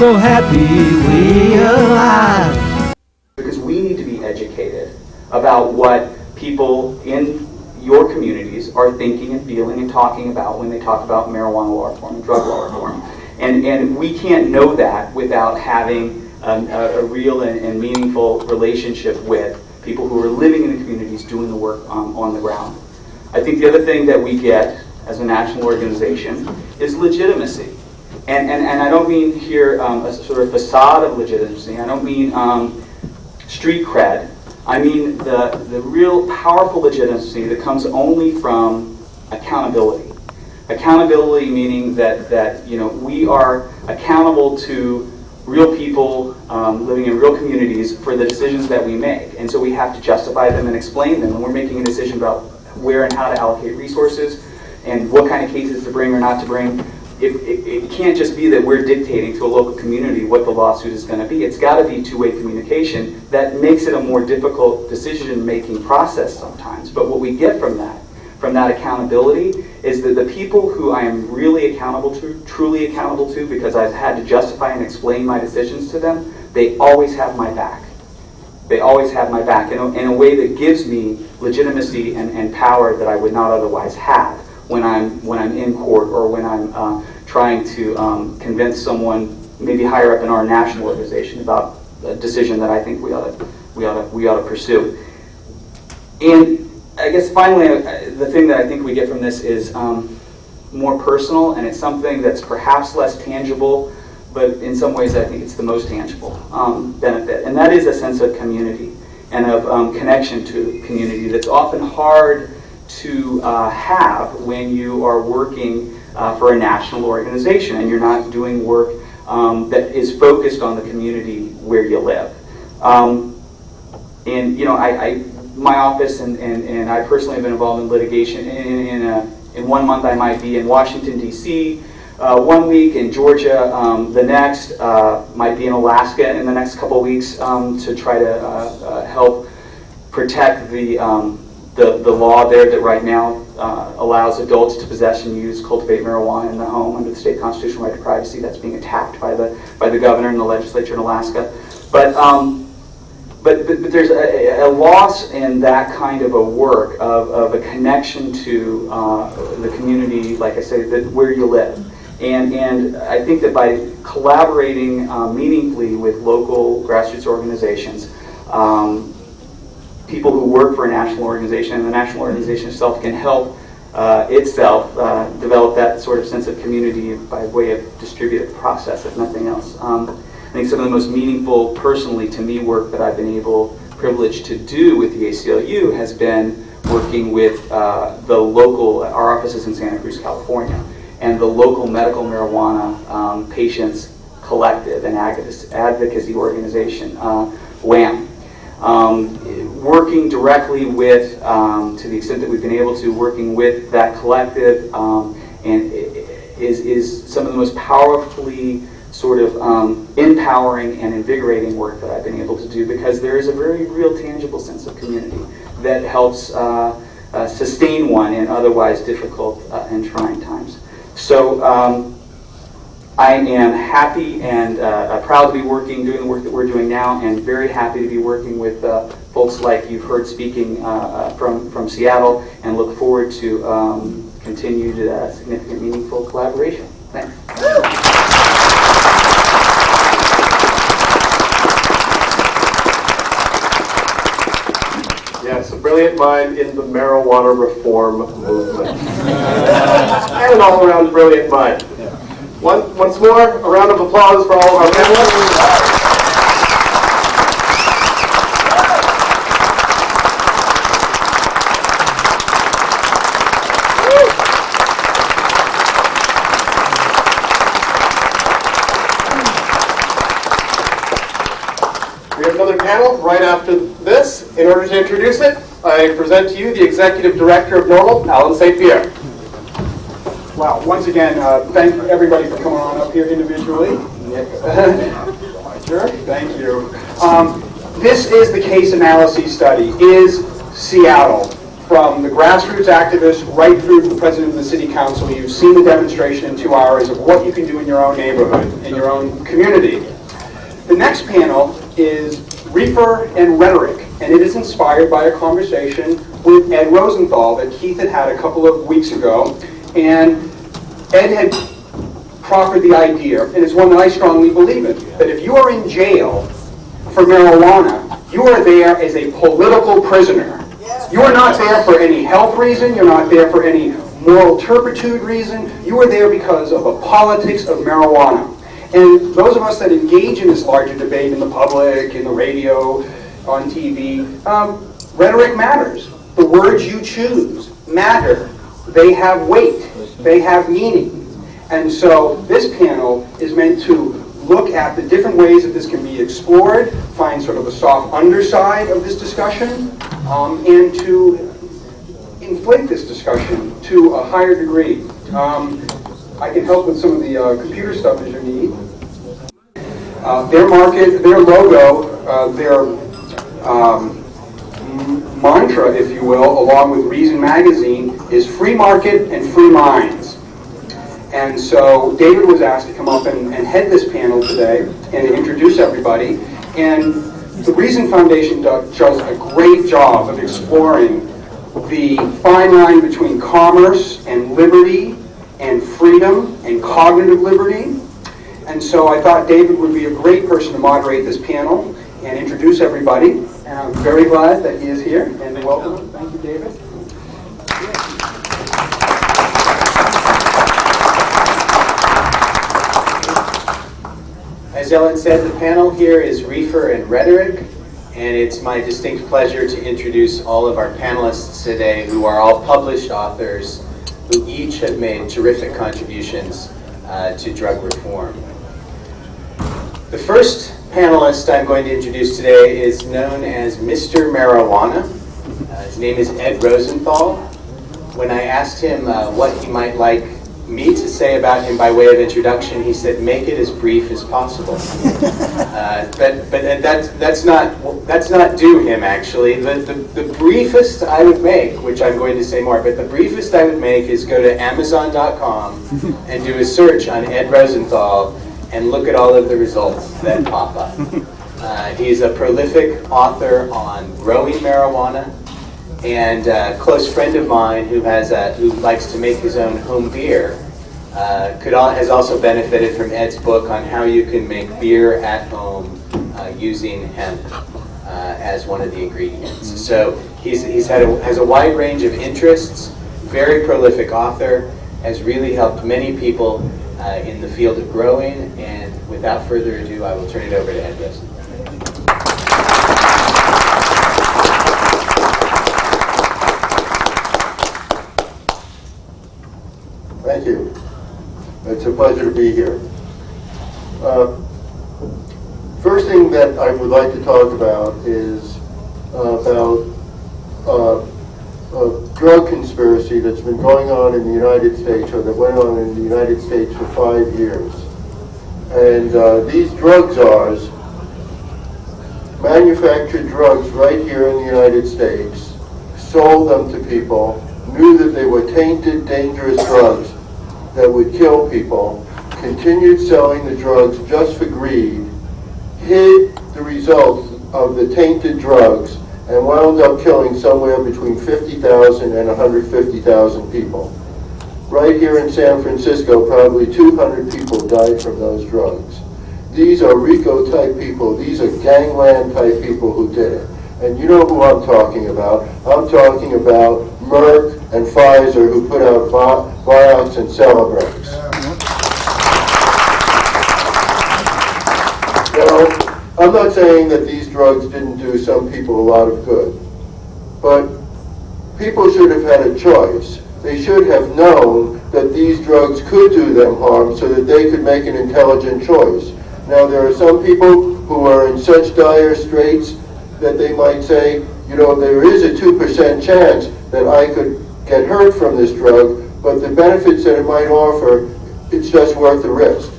so happy we alive. Because we need to be educated about what people in your communities are thinking and feeling and talking about when they talk about marijuana law reform and drug law reform. And we can't know that without having a real and meaningful relationship with people who are living in the communities doing the work on the ground. I think the other thing that we get as a national organization is legitimacy. And I don't mean here a sort of facade of legitimacy. I don't mean street cred. I mean the real powerful legitimacy that comes only from accountability. Accountability meaning that we are accountable to real people living in real communities for the decisions that we make. And so we have to justify them and explain them. And we're making a decision about where and how to allocate resources and what kind of cases to bring or not to bring. It can't just be that we're dictating to a local community what the lawsuit is going to be. It's got to be two-way communication. That makes it a more difficult decision-making process sometimes. But what we get from that accountability, is that the people who I am really accountable to, truly accountable to, because I've had to justify and explain my decisions to them, they always have my back. They always have my back in a way that gives me legitimacy and power that I would not otherwise have when I'm in court or when I'm trying to convince someone maybe higher up in our national organization about a decision that I think we ought to pursue. And I guess finally, the thing that I think we get from this is more personal, and it's something that's perhaps less tangible, but in some ways I think it's the most tangible benefit, and that is a sense of community and of connection to community that's often hard to have when you are working for a national organization and you're not doing work that is focused on the community where you live. And my office and I personally have been involved in litigation. In 1 month I might be in Washington, D.C., 1 week in Georgia, the next might be in Alaska in the next couple of weeks to try to help protect the law there that right now allows adults to possess and use, cultivate marijuana in the home under the state constitutional right to privacy. That's being attacked by the governor and the legislature in Alaska. But there's a loss in that kind of a work of a connection to the community, like I say, where you live. And I think that by collaborating meaningfully with local grassroots organizations, people who work for a national organization, and the national organization itself can help itself develop that sort of sense of community by way of distributed process, if nothing else. I think some of the most meaningful, personally to me, work that I've been privileged to do with the ACLU has been working with the local, our offices in Santa Cruz, California, and the local medical marijuana patients collective and advocacy organization, WAM. Working directly with, to the extent that we've been able to, working with that collective and is some of the most powerfully sort of empowering and invigorating work that I've been able to do, because there is a very real tangible sense of community that helps sustain one in otherwise difficult and trying times. So I am happy and proud to be doing the work that we're doing now, and very happy to be working with folks like you've heard speaking from Seattle, and look forward to continued significant, meaningful collaboration. Thanks. Yes, a brilliant mind in the marijuana reform movement. And an all-around brilliant mind. Once more, a round of applause for all of our panelists. We have another panel right after this. In order to introduce it, I present to you the Executive Director of NORML, Alan St. Pierre. Wow, once again, thank everybody for coming on up here individually. Sure, thank you. This is the case analysis study. Is Seattle from the grassroots activists right through to the president of the city council. You've seen the demonstration in 2 hours of what you can do in your own neighborhood, in your own community. The next panel is Reefer and Rhetoric, and it is inspired by a conversation with Ed Rosenthal that Keith had a couple of weeks ago. And Ed had proffered the idea, and it's one that I strongly believe in, that if you are in jail for marijuana, you are there as a political prisoner. You are not there for any health reason, you're not there for any moral turpitude reason, you are there because of a politics of marijuana. And those of us that engage in this larger debate in the public, in the radio, on TV, rhetoric matters. The words you choose matter. They have weight. They have meaning. And so this panel is meant to look at the different ways that this can be explored, find sort of a soft underside of this discussion, and to inflate this discussion to a higher degree. I can help with some of the computer stuff as you need. Their market, their logo, their mantra, if you will, along with Reason Magazine, is free market and free minds. And so David was asked to come up and head this panel today and to introduce everybody. And the Reason Foundation does a great job of exploring the fine line between commerce and liberty and freedom and cognitive liberty. And so I thought David would be a great person to moderate this panel and introduce everybody. And I'm very glad that he is here. And welcome. Thank you, David. As Ellen said, the panel here is Reefer and Rhetoric, and it's my distinct pleasure to introduce all of our panelists today who are all published authors who each have made terrific contributions to drug reform. The first panelist I'm going to introduce today is known as Mr. Marijuana. His name is Ed Rosenthal. When I asked him what he might like me to say about him by way of introduction, he said, make it as brief as possible. But that's not due him, actually. The briefest I would make, which I'm going to say more, but the briefest I would make is go to Amazon.com and do a search on Ed Rosenthal and look at all of the results that pop up. He's a prolific author on growing marijuana, and a close friend of mine who likes to make his own home beer has also benefited from Ed's book on how you can make beer at home using hemp as one of the ingredients. So has a wide range of interests, very prolific author, has really helped many people in the field of growing, and without further ado, I will turn it over to Ed Rosenthal. Thank you. It's a pleasure to be here. First thing that I would like to talk about is about a drug conspiracy that's been going on in the United States, or that went on in the United States for 5 years. And these drug czars manufactured drugs right here in the United States, sold them to people, knew that they were tainted, dangerous drugs that would kill people, continued selling the drugs just for greed, hid the results of the tainted drugs, and wound up killing somewhere between 50,000 and 150,000 people. Right here in San Francisco, probably 200 people died from those drugs. These are RICO-type people. These are gangland-type people who did it. And you know who I'm talking about. I'm talking about Merck and Pfizer, who put out Vioxx and Celebrex. Now, I'm not saying that these drugs didn't do some people a lot of good, but people should have had a choice. They should have known that these drugs could do them harm so that they could make an intelligent choice. Now, there are some people who are in such dire straits that they might say, you know, there is a 2% chance that I could get hurt from this drug, but the benefits that it might offer, it's just worth the risk.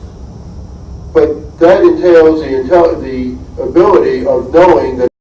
But that entails the ability of knowing that